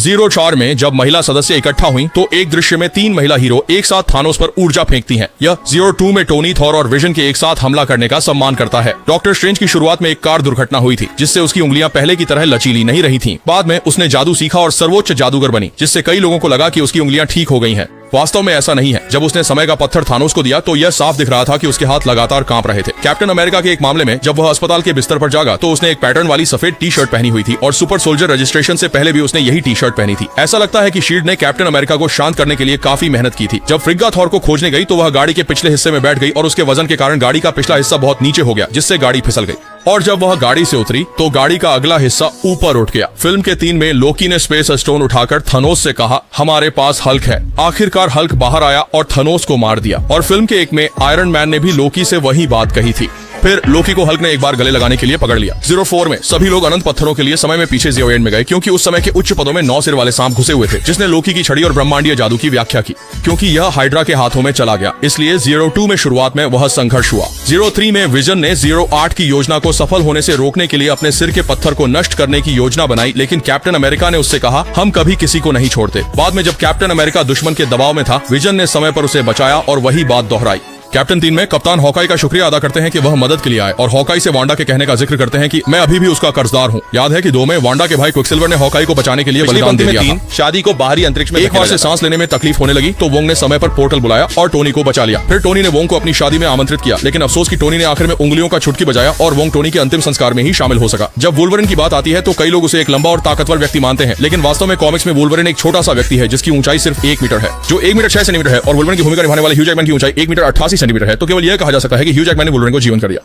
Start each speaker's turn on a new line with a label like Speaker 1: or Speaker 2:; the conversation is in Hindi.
Speaker 1: 04 में जब महिला सदस्य इकट्ठा हुई तो एक दृश्य में 3 महिला हीरो एक साथ थानोस पर ऊर्जा फेंकती हैं। यह 02 में टोनी, थॉर और विजन के एक साथ हमला करने का सम्मान करता है। डॉक्टर स्ट्रेंज की शुरुआत में एक कार दुर्घटना हुई थी जिससे उसकी उंगलियां पहले की तरह लचीली नहीं रही थीं। बाद में उसने जादू सीखा और सर्वोच्च जादूगर बनी, जिससे कई लोगों को लगा कि उसकी उंगलियां ठीक हो गई हैं। वास्तव में ऐसा नहीं है। जब उसने समय का पत्थर थानोस को दिया तो यह साफ दिख रहा था कि उसके हाथ लगातार कांप रहे थे। कैप्टन अमेरिका के एक मामले में जब वह अस्पताल के बिस्तर पर जागा तो उसने एक पैटर्न वाली सफेद टी शर्ट पहनी हुई थी और सुपर सोल्जर रजिस्ट्रेशन से पहले भी उसने यही टी शर्ट पहनी थी। ऐसा लगता है कि शील्ड ने कैप्टन अमेरिका को शांत करने के लिए काफी मेहनत की थी। जब फ्रिग्गा थॉर को खोजने गई तो वह गाड़ी के पिछले हिस्से में बैठ गई और उसके वजन के कारण गाड़ी का पिछला हिस्सा बहुत नीचे हो गया, जिससे गाड़ी फिसल गई। और जब वह गाड़ी से उतरी तो गाड़ी का अगला हिस्सा ऊपर उठ गया। फिल्म के 3 में लोकी ने स्पेस स्टोन उठाकर थनोस से कहा, हमारे पास हल्क है। आखिरकार हल्क बाहर आया और थनोस को मार दिया। और फिल्म के 1 में आयरन मैन ने भी लोकी से वही बात कही थी। फिर लोकी को हल्क ने एक बार गले लगाने के लिए पकड़ लिया। 04 में सभी लोग अनंत पत्थरों के लिए समय में पीछे ज़ीरो एंड में गए, क्योंकि उस समय के उच्च पदों में 9 सिर वाले सांप घुसे हुए थे, जिसने लोकी की छड़ी और ब्रह्मांडीय जादू की व्याख्या की। क्योंकि यह हाइड्रा के हाथों में चला गया, इसलिए 02 में शुरुआत में वह संघर्ष हुआ। 03 में विजन ने 08 की योजना को सफल होने से रोकने के लिए अपने सिर के पत्थर को नष्ट करने की योजना बनाई, लेकिन कैप्टन अमेरिका ने उससे कहा, हम कभी किसी को नहीं छोड़ते। बाद में जब कैप्टन अमेरिका दुश्मन के दबाव में था, विजन ने समय पर उसे बचाया और वही बात दोहराई। कैप्टन 3 में कप्तान हॉकाई का शुक्रिया अदा करते हैं कि वह मदद के लिए आए और हॉकाई से वांडा के कहने का जिक्र करते हैं कि मैं अभी भी उसका कर्जदार हूँ। याद है कि 2 में वांडा के भाई क्विकसिल्वर ने हॉकाई को बचाने के लिए बलिदान दे दिया था।
Speaker 2: शादी को बाहरी अंतरिक्ष में
Speaker 1: एक बार से सांस लेने में तकलीफ होने लगी तो वोंग ने समय पर पोर्टल बुलाया और टोनी को बचा लिया। फिर टोनी ने वोंग को अपनी शादी में आमंत्रित किया, लेकिन अफसोस कि टोनी ने आखिर में उंगलियों का छुटकी बजाया और वोंग टोनी के अंतिम संस्कार में ही शामिल हो सका। जब वुल्वरिन की बात आती है तो कई लोग उसे एक लंबा और ताकतवर व्यक्ति मानते हैं, लेकिन वास्तव में कॉमिक्स में वुल्वरिन एक छोटा सा व्यक्ति है जिसकी ऊंचाई सिर्फ 1 मीटर है, जो 1 मीटर 6 सेंटीमीटर है। और वुल्वरिन की भूमिका निभाने वाले ह्यू जैकमैन की ऊंचाई 1 मीटर 88 सेंटीमीटर है। तो केवल यह कहा जा सकता है कि ह्यू जैकमैन ने वुल्वरिन को जीवन कर दिया।